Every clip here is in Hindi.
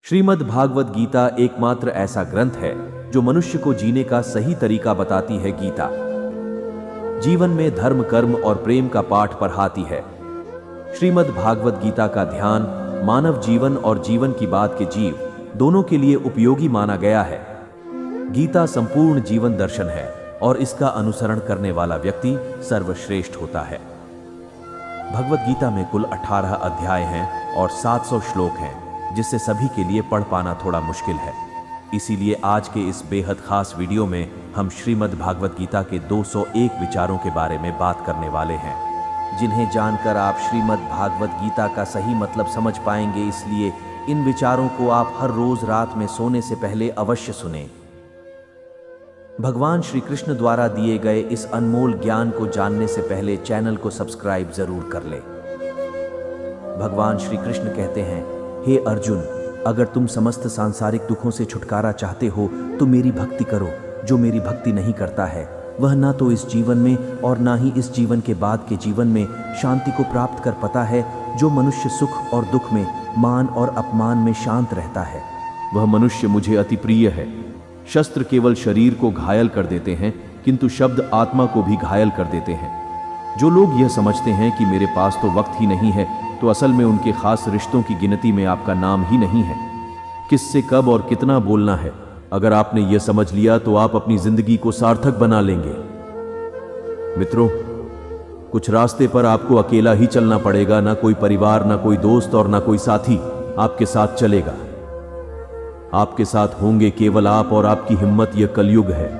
श्रीमद् भागवत गीता एकमात्र ऐसा ग्रंथ है जो मनुष्य को जीने का सही तरीका बताती है। गीता जीवन में धर्म, कर्म और प्रेम का पाठ पढ़ाती है। श्रीमद् भागवत गीता का ध्यान मानव जीवन और जीवन की बात के जीव दोनों के लिए उपयोगी माना गया है। गीता संपूर्ण जीवन दर्शन है और इसका अनुसरण करने वाला व्यक्ति सर्वश्रेष्ठ होता है। भगवत गीता में कुल 18 अध्याय हैं और 700 श्लोक हैं, जिससे सभी के लिए पढ़ पाना थोड़ा मुश्किल है। इसीलिए आज के इस बेहद खास वीडियो में हम श्रीमद् भागवत गीता के 201 विचारों के बारे में बात करने वाले हैं, जिन्हें जानकर आप श्रीमद् भागवत गीता का सही मतलब समझ पाएंगे। इसलिए इन विचारों को आप हर रोज रात में सोने से पहले अवश्य सुनें। भगवान श्री कृष्ण द्वारा दिए गए इस अनमोल ज्ञान को जानने से पहले चैनल को सब्सक्राइब जरूर कर ले। भगवान श्री कृष्ण कहते हैं, हे अर्जुन, अगर तुम समस्त सांसारिक दुखों से छुटकारा चाहते हो तो मेरी भक्ति करो। जो मेरी भक्ति नहीं करता है वह ना तो इस जीवन में और ना ही इस जीवन के बाद के जीवन में शांति को प्राप्त कर पाता है। जो मनुष्य सुख और दुख में, मान और अपमान में शांत रहता है, वह मनुष्य मुझे अति प्रिय है। शस्त्र केवल शरीर को घायल कर देते हैं, किंतु शब्द आत्मा को भी घायल कर देते हैं। जो लोग यह समझते हैं कि मेरे पास तो वक्त ही नहीं है, तो असल में उनके खास रिश्तों की गिनती में आपका नाम ही नहीं है। किससे कब और कितना बोलना है, अगर आपने यह समझ लिया तो आप अपनी जिंदगी को सार्थक बना लेंगे। मित्रों, कुछ रास्ते पर आपको अकेला ही चलना पड़ेगा। ना कोई परिवार, ना कोई दोस्त और ना कोई साथी आपके साथ चलेगा। आपके साथ होंगे केवल आप और आपकी हिम्मत। यह कलयुग है।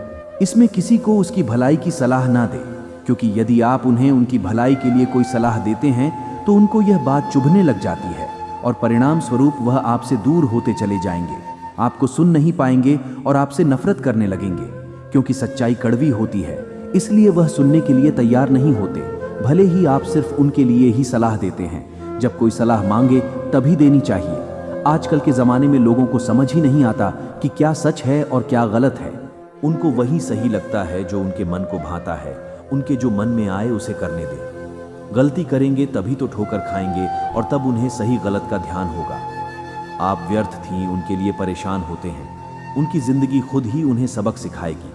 इसमें किसी को उसकी भलाई की सलाह ना दे, क्योंकि यदि आप उन्हें उनकी भलाई के लिए कोई सलाह देते हैं तो उनको यह बात चुभने लग जाती है और परिणाम स्वरूप वह आपसे दूर होते चले जाएंगे, आपको सुन नहीं पाएंगे और आपसे नफरत करने लगेंगे। क्योंकि सच्चाई कड़वी होती है, इसलिए वह सुनने के लिए तैयार नहीं होते, भले ही आप सिर्फ उनके लिए ही सलाह देते हैं। जब कोई सलाह मांगे तभी देनी चाहिए। आजकल के ज़माने में लोगों को समझ ही नहीं आता कि क्या सच है और क्या गलत है। उनको वही सही लगता है जो उनके मन को भाता है। उनके जो मन में आए उसे करने दें। गलती करेंगे तभी तो ठोकर खाएंगे और तब उन्हें सही गलत का ध्यान होगा। आप व्यर्थ थी उनके लिए परेशान होते हैं। उनकी जिंदगी खुद ही उन्हें सबक सिखाएगी।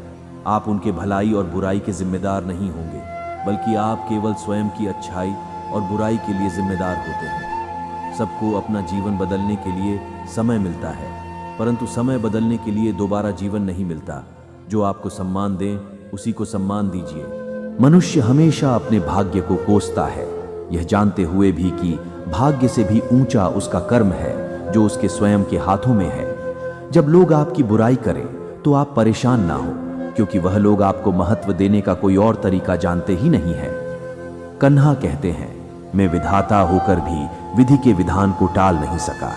आप उनके भलाई और बुराई के जिम्मेदार नहीं होंगे, बल्कि आप केवल स्वयं की अच्छाई और बुराई के लिए जिम्मेदार होते हैं। सबको अपना जीवन बदलने के लिए समय मिलता है, परंतु समय बदलने के लिए दोबारा जीवन नहीं मिलता। जो आपको सम्मान दें उसी को सम्मान दीजिए। मनुष्य हमेशा अपने भाग्य को कोसता है, यह जानते हुए भी कि भाग्य से भी ऊंचा उसका कर्म है जो उसके स्वयं के हाथों में है। जब लोग आपकी बुराई करें तो आप परेशान ना हो, क्योंकि वह लोग आपको महत्व देने का कोई और तरीका जानते ही नहीं है। कन्हा कहते हैं, मैं विधाता होकर भी विधि के विधान को टाल नहीं सका।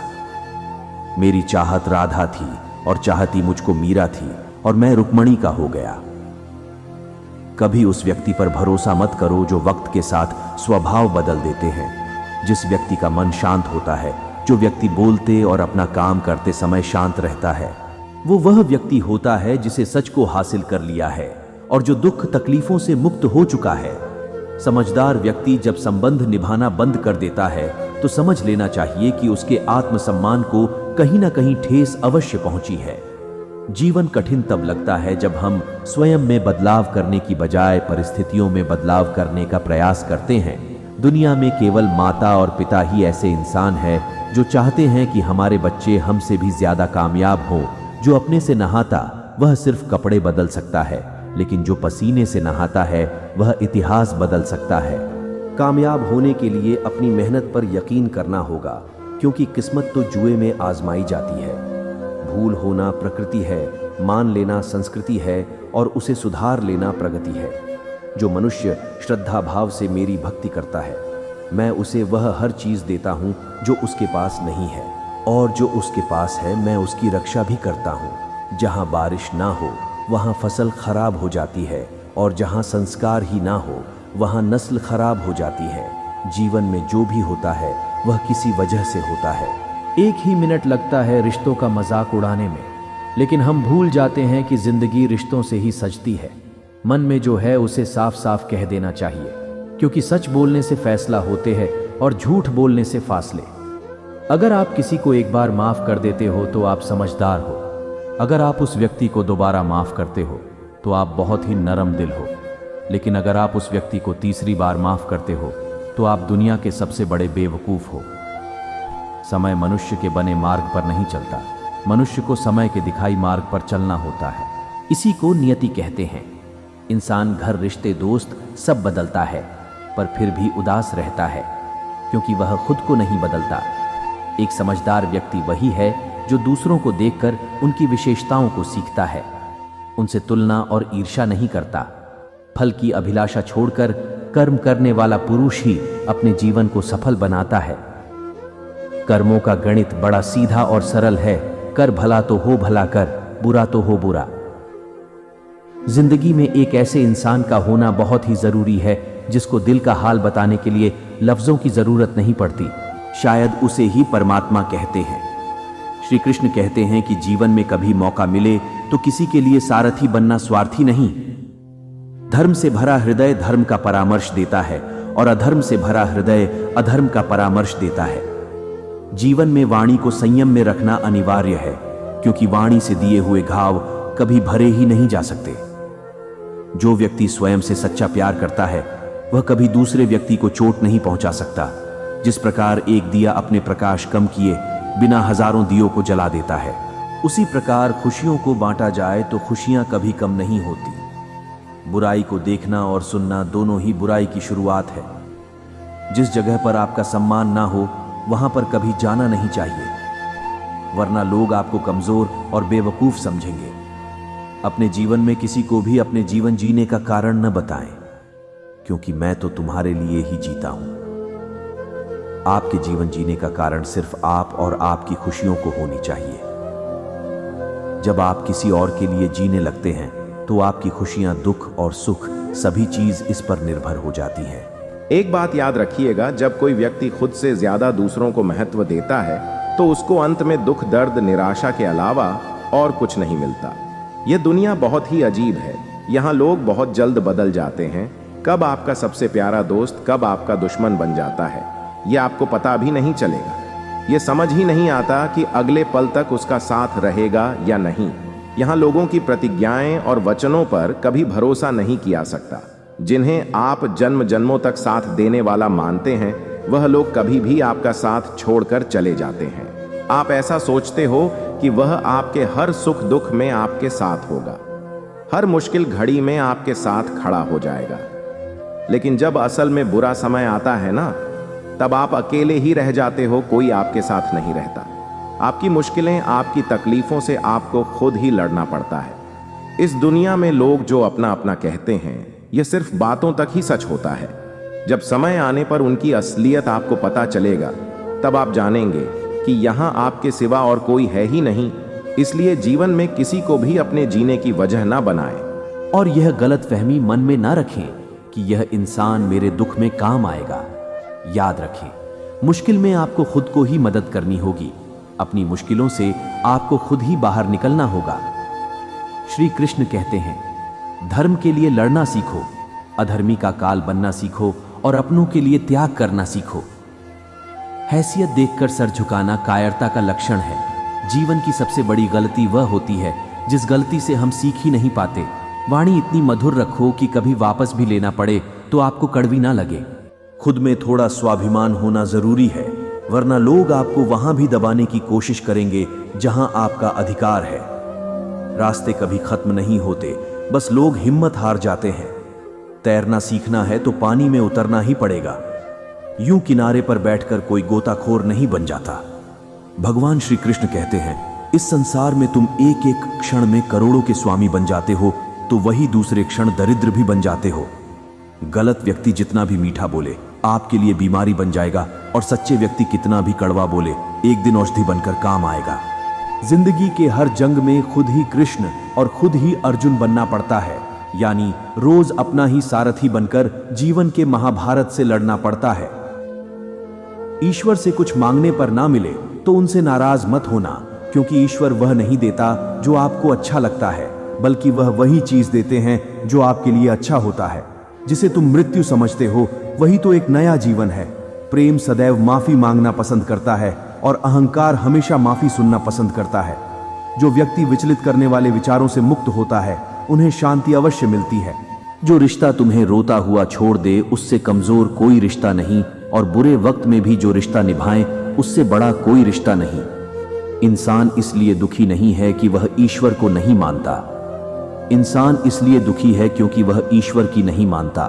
मेरी चाहत राधा थी और चाहती मुझको मीरा थी और मैं रुक्मणी का हो गया। कभी उस व्यक्ति पर भरोसा मत करो जो वक्त के साथ स्वभाव बदल देते हैं। जिस व्यक्ति का मन शांत होता है, जो व्यक्ति बोलते और अपना काम करते समय शांत रहता है, वो वह व्यक्ति होता है जिसे सच को हासिल कर लिया है और जो दुख तकलीफों से मुक्त हो चुका है। समझदार व्यक्ति जब संबंध निभाना बंद कर देता है तो समझ लेना चाहिए कि उसके आत्मसम्मान को कहीं ना कहीं ठेस अवश्य पहुंची है। जीवन कठिन तब लगता है जब हम स्वयं में बदलाव करने की बजाय परिस्थितियों में बदलाव करने का प्रयास करते हैं। दुनिया में केवल माता और पिता ही ऐसे इंसान हैं जो चाहते हैं कि हमारे बच्चे हमसे भी ज्यादा कामयाब हों। जो अपने से नहाता वह सिर्फ कपड़े बदल सकता है, लेकिन जो पसीने से नहाता है वह इतिहास बदल सकता है। कामयाब होने के लिए अपनी मेहनत पर यकीन करना होगा, क्योंकि किस्मत तो जुए में आजमाई जाती है। भूल होना प्रकृति है, मान लेना संस्कृति है और उसे सुधार लेना प्रगति है। जो मनुष्य श्रद्धा भाव से मेरी भक्ति करता है, मैं उसे वह हर चीज देता हूँ जो उसके पास नहीं है, और जो उसके पास है मैं उसकी रक्षा भी करता हूँ। जहाँ बारिश ना हो वहाँ फसल खराब हो जाती है, और जहाँ संस्कार ही ना हो वहाँ नस्ल खराब हो जाती है। जीवन में जो भी होता है वह किसी वजह से होता है। एक ही मिनट लगता है रिश्तों का मजाक उड़ाने में, लेकिन हम भूल जाते हैं कि जिंदगी रिश्तों से ही सजती है। मन में जो है उसे साफ साफ कह देना चाहिए, क्योंकि सच बोलने से फैसला होते हैं और झूठ बोलने से फासले। अगर आप किसी को एक बार माफ कर देते हो तो आप समझदार हो। अगर आप उस व्यक्ति को दोबारा माफ करते हो तो आप बहुत ही नरम दिल हो। लेकिन अगर आप उस व्यक्ति को तीसरी बार माफ करते हो तो आप दुनिया के सबसे बड़े बेवकूफ हो। समय मनुष्य के बने मार्ग पर नहीं चलता, मनुष्य को समय के दिखाई मार्ग पर चलना होता है। इसी को नियति कहते हैं। इंसान घर, रिश्ते, दोस्त सब बदलता है, पर फिर भी उदास रहता है क्योंकि वह खुद को नहीं बदलता। एक समझदार व्यक्ति वही है जो दूसरों को देखकर उनकी विशेषताओं को सीखता है, उनसे तुलना और ईर्ष्या नहीं करता। फल की अभिलाषा छोड़कर कर्म करने वाला पुरुष ही अपने जीवन को सफल बनाता है। कर्मों का गणित बड़ा सीधा और सरल है। कर भला तो हो भला कर, बुरा तो हो बुरा। जिंदगी में एक ऐसे इंसान का होना बहुत ही जरूरी है जिसको दिल का हाल बताने के लिए लफ्जों की जरूरत नहीं पड़ती। शायद उसे ही परमात्मा कहते हैं। श्री कृष्ण कहते हैं कि जीवन में कभी मौका मिले तो किसी के लिए सारथी बनना स्वार्थी नहीं। धर्म से भरा हृदय धर्म का परामर्श देता है और अधर्म से भरा हृदय अधर्म का परामर्श देता है। जीवन में वाणी को संयम में रखना अनिवार्य है, क्योंकि वाणी से दिए हुए घाव कभी भरे ही नहीं जा सकते। जो व्यक्ति स्वयं से सच्चा प्यार करता है वह कभी दूसरे व्यक्ति को चोट नहीं पहुंचा सकता। जिस प्रकार एक दिया अपने प्रकाश कम किए बिना हजारों दियों को जला देता है, उसी प्रकार खुशियों को बांटा जाए तो खुशियां कभी कम नहीं होती। बुराई को देखना और सुनना दोनों ही बुराई की शुरुआत है। जिस जगह पर आपका सम्मान ना हो वहां पर कभी जाना नहीं चाहिए, वरना लोग आपको कमजोर और बेवकूफ समझेंगे। अपने जीवन में किसी को भी अपने जीवन जीने का कारण न बताएं, क्योंकि मैं तो तुम्हारे लिए ही जीता हूं। आपके जीवन जीने का कारण सिर्फ आप और आपकी खुशियों को होनी चाहिए। जब आप किसी और के लिए जीने लगते हैं तो आपकी खुशियां, दुख और सुख सभी चीज इस पर निर्भर हो जाती है। एक बात याद रखिएगा, जब कोई व्यक्ति खुद से ज्यादा दूसरों को महत्व देता है तो उसको अंत में दुख, दर्द, निराशा के अलावा और कुछ नहीं मिलता। यह दुनिया बहुत ही अजीब है। यहाँ लोग बहुत जल्द बदल जाते हैं। कब आपका सबसे प्यारा दोस्त कब आपका दुश्मन बन जाता है ये आपको पता भी नहीं चलेगा। ये समझ ही नहीं आता कि अगले पल तक उसका साथ रहेगा या नहीं। यहाँ लोगों की प्रतिज्ञाएं और वचनों पर कभी भरोसा नहीं किया सकता। जिन्हें आप जन्म जन्मों तक साथ देने वाला मानते हैं वह लोग कभी भी आपका साथ छोड़कर चले जाते हैं। आप ऐसा सोचते हो कि वह आपके हर सुख दुख में आपके साथ होगा, हर मुश्किल घड़ी में आपके साथ खड़ा हो जाएगा। लेकिन जब असल में बुरा समय आता है ना, तब आप अकेले ही रह जाते हो, कोई आपके साथ नहीं रहता। आपकी मुश्किलें, आपकी तकलीफों से आपको खुद ही लड़ना पड़ता है। इस दुनिया में लोग जो अपना अपना कहते हैं यह सिर्फ बातों तक ही सच होता है। जब समय आने पर उनकी असलियत आपको पता चलेगा तब आप जानेंगे कि यहाँ आपके सिवा और कोई है ही नहीं। इसलिए जीवन में किसी को भी अपने जीने की वजह ना बनाएं। और यह गलतफहमी मन में ना रखें कि यह इंसान मेरे दुख में काम आएगा। याद रखें, मुश्किल में आपको खुद को ही मदद करनी होगी। अपनी मुश्किलों से आपको खुद ही बाहर निकलना होगा। श्री कृष्ण कहते हैं, धर्म के लिए लड़ना सीखो, अधर्मी का काल बनना सीखो और अपनों के लिए त्याग करना सीखो। हैसियत देखकर सर झुकाना कायरता का लक्षण है। जीवन की सबसे बड़ी गलती वह होती है जिस गलती से हम सीख ही नहीं पाते। वाणी इतनी मधुर रखो कि कभी वापस भी लेना पड़े तो आपको कड़वी ना लगे। खुद में थोड़ा स्वाभिमान होना जरूरी है, वरना लोग आपको वहां भी दबाने की कोशिश करेंगे जहां आपका अधिकार है। रास्ते कभी खत्म नहीं होते, बस लोग हिम्मत हार जाते हैं। तैरना सीखना है तो पानी में उतरना ही पड़ेगा। यूं किनारे पर बैठकर कोई गोताखोर नहीं बन जाता। भगवान श्री कृष्ण कहते हैं, इस संसार में तुम एक एक क्षण में करोड़ों के स्वामी बन जाते हो तो वही दूसरे क्षण दरिद्र भी बन जाते हो। गलत व्यक्ति जितना भी मीठा बोले आपके लिए बीमारी बन जाएगा, और सच्चे व्यक्ति कितना भी कड़वा बोले एक दिन औषधि बनकर काम आएगा। जिंदगी के हर जंग में खुद ही कृष्ण और खुद ही अर्जुन बनना पड़ता है, यानी रोज अपना ही सारथी बनकर जीवन के महाभारत से लड़ना पड़ता है। ईश्वर से कुछ मांगने पर ना मिले तो उनसे नाराज मत होना, क्योंकि ईश्वर वह नहीं देता जो आपको अच्छा लगता है, बल्कि वह वही चीज देते हैं जो आपके लिए अच्छा होता है। जिसे तुम मृत्यु समझते हो वही तो एक नया जीवन है। प्रेम सदैव माफी मांगना पसंद करता है, और अहंकार हमेशा माफी सुनना पसंद करता है। जो व्यक्ति विचलित करने वाले विचारों से मुक्त होता है, उन्हें शांति अवश्य मिलती है। जो रिश्ता तुम्हें रोता हुआ छोड़ दे, उससे कमजोर कोई रिश्ता नहीं, और बुरे वक्त में भी जो रिश्ता निभाए, उससे बड़ा कोई रिश्ता नहीं। इंसान इसलिए दुखी नहीं है कि वह ईश्वर को नहीं मानता। इंसान इसलिए दुखी है क्योंकि वह ईश्वर की नहीं मानता।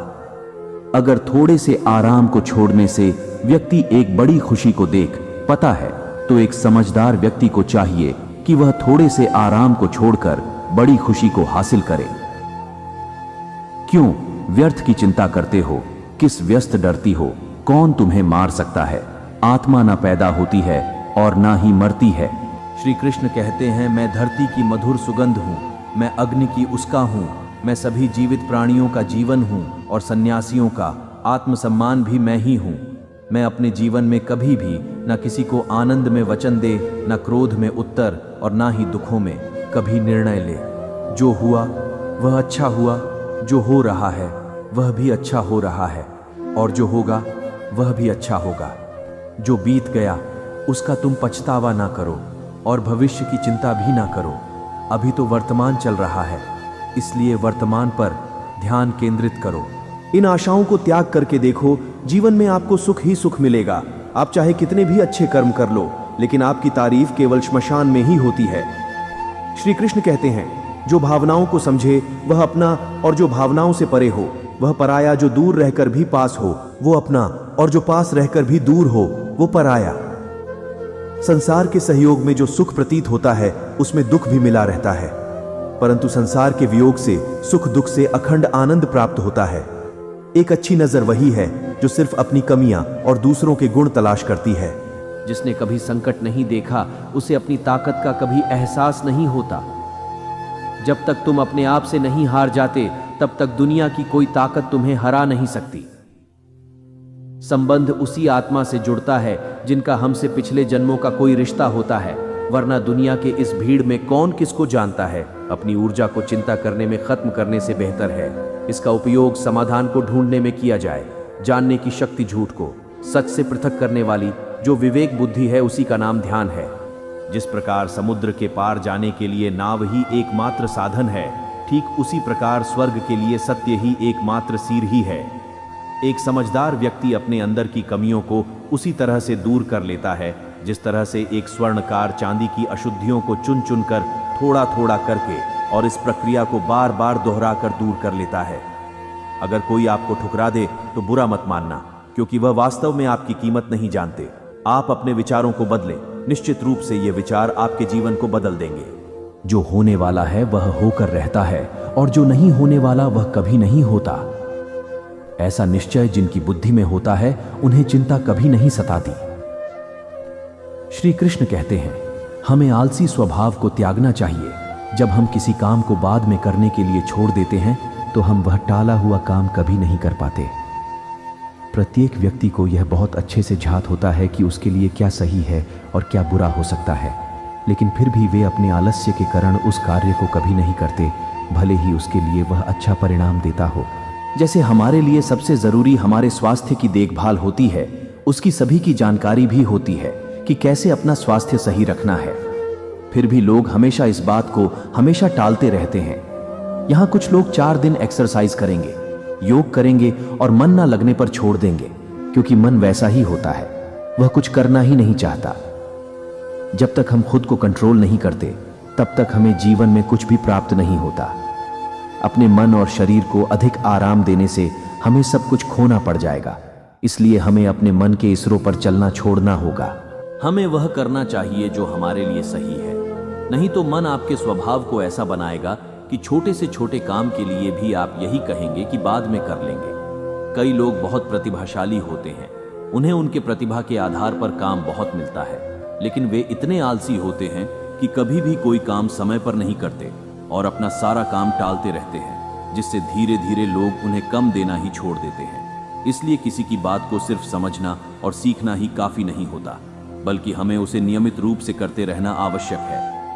अगर थोड़े से आराम को छोड़ने से व्यक्ति एक बड़ी खुशी को देख पता है, तो एक समझदार व्यक्ति को चाहिए कि वह थोड़े से आराम को छोड़कर बड़ी खुशी को हासिल करे। क्यों व्यर्थ की चिंता करते हो? किस व्यस्त डरती हो? कौन तुम्हें मार सकता है? आत्मा ना पैदा होती है और ना ही मरती है। श्री कृष्ण कहते हैं, मैं धरती की मधुर सुगंध हूँ, मैं अग्नि की उसका हूँ, मैं सभी जीवित प्राणियों का जीवन हूँ और सन्यासियों का आत्मसम्मान भी मैं ही हूँ। मैं अपने जीवन में कभी भी न किसी को आनंद में वचन दे, न क्रोध में उत्तर, और ना ही दुखों में कभी निर्णय ले। जो हुआ वह अच्छा हुआ, जो हो रहा है वह भी अच्छा हो रहा है, और जो होगा वह भी अच्छा होगा। जो बीत गया उसका तुम पछतावा ना करो और भविष्य की चिंता भी ना करो। अभी तो वर्तमान चल रहा है, इसलिए वर्तमान पर ध्यान केंद्रित करो। इन आशाओं को त्याग करके देखो, जीवन में आपको सुख ही सुख मिलेगा। आप चाहे कितने भी अच्छे कर्म कर लो, लेकिन आपकी तारीफ केवल श्मशान में ही होती है। श्री कृष्ण कहते हैं, जो भावनाओं को समझे वह अपना, और जो भावनाओं से परे हो वह पराया। जो दूर रहकर भी पास हो वो अपना, और जो पास रहकर भी दूर हो वो पराया। संसार के सहयोग में जो सुख प्रतीत होता है, उसमें दुख भी मिला रहता है, परंतु संसार के वियोग से, सुख दुख से अखंड आनंद प्राप्त होता है। एक अच्छी नजर वही है जो सिर्फ अपनी कमियां और दूसरों के गुण तलाश करती है। जिसने कभी संकट नहीं देखा, उसे अपनी ताकत का कभी एहसास नहीं होता। जब तक तुम अपने आप से नहीं हार जाते, तब तक दुनिया की कोई ताकत तुम्हें हरा नहीं सकती। संबंध उसी आत्मा से जुड़ता है जिनका हमसे पिछले जन्मों का कोई रिश्ता होता है, वरना दुनिया के इस भीड़ में कौन किसको जानता है। अपनी ऊर्जा को चिंता करने में खत्म करने से बेहतर है इसका उपयोग समाधान को ढूंढने में किया जाए। जानने की शक्ति झूठ को सच से पृथक करने वाली जो विवेक बुद्धि है, उसी का नाम ध्यान है। जिस प्रकार समुद्र के पार जाने के लिए नाव ही एकमात्र साधन है, ठीक उसी प्रकार स्वर्ग के लिए सत्य ही एकमात्र सीढ़ी ही है। एक समझदार व्यक्ति अपने अंदर की कमियों को उसी तरह से दूर कर लेता है जिस तरह से एक स्वर्णकार चांदी की अशुद्धियों को चुन चुन कर थोड़ा थोड़ा करके, और इस प्रक्रिया को बार बार दोहरा कर दूर कर लेता है। अगर कोई आपको ठुकरा दे तो बुरा मत मानना, क्योंकि वह वास्तव में आपकी कीमत नहीं जानते। आप अपने विचारों को बदलें, निश्चित रूप से ये विचार आपके जीवन को बदल देंगे। जो होने वाला है वह होकर रहता है, और जो नहीं होने वाला वह कभी नहीं होता। ऐसा निश्चय जिनकी बुद्धि में होता है, उन्हें चिंता कभी नहीं सताती। श्री कृष्ण कहते हैं, हमें आलसी स्वभाव को त्यागना चाहिए। जब हम किसी काम को बाद में करने के लिए छोड़ देते हैं, तो हम वह टाला हुआ काम कभी नहीं कर पाते। प्रत्येक व्यक्ति को यह बहुत अच्छे से ज्ञात होता है कि उसके लिए क्या सही है और क्या बुरा हो सकता है, लेकिन फिर भी वे अपने आलस्य के कारण उस कार्य को कभी नहीं करते, भले ही उसके लिए वह अच्छा परिणाम देता हो। जैसे हमारे लिए सबसे जरूरी हमारे स्वास्थ्य की देखभाल होती है, उसकी सभी की जानकारी भी होती है कि कैसे अपना स्वास्थ्य सही रखना है। फिर भी लोग हमेशा इस बात को हमेशा टालते रहते हैं। यहाँ कुछ लोग 4 दिन एक्सरसाइज करेंगे, योग करेंगे और मन ना लगने पर छोड़ देंगे, क्योंकि मन वैसा ही होता है, वह कुछ करना ही नहीं चाहता। जब तक हम खुद को कंट्रोल नहीं करते, तब तक हमें जीवन में कुछ भी प्राप्त नहीं होता। अपने मन और शरीर को अधिक आराम देने से हमें सब कुछ खोना पड़ जाएगा। इसलिए हमें अपने मन के इसरों पर चलना छोड़ना होगा। हमें वह करना चाहिए जो हमारे लिए सही है, नहीं तो मन आपके स्वभाव को ऐसा बनाएगा कि छोटे से छोटे काम के लिए भी आप यही कहेंगे कि बाद में कर लेंगे। कई लोग बहुत प्रतिभाशाली होते हैं, उन्हें उनके प्रतिभा के आधार पर काम बहुत मिलता है, लेकिन वे इतने आलसी होते हैं कि कभी भी कोई काम समय पर नहीं करते और अपना सारा काम टालते रहते हैं, जिससे धीरे धीरे लोग उन्हें कम देना ही छोड़ देते हैं। इसलिए किसी की बात को सिर्फ समझना और सीखना ही काफी नहीं होता, बल्कि हमें उसे नियमित रूप से करते रहना आवश्यक है।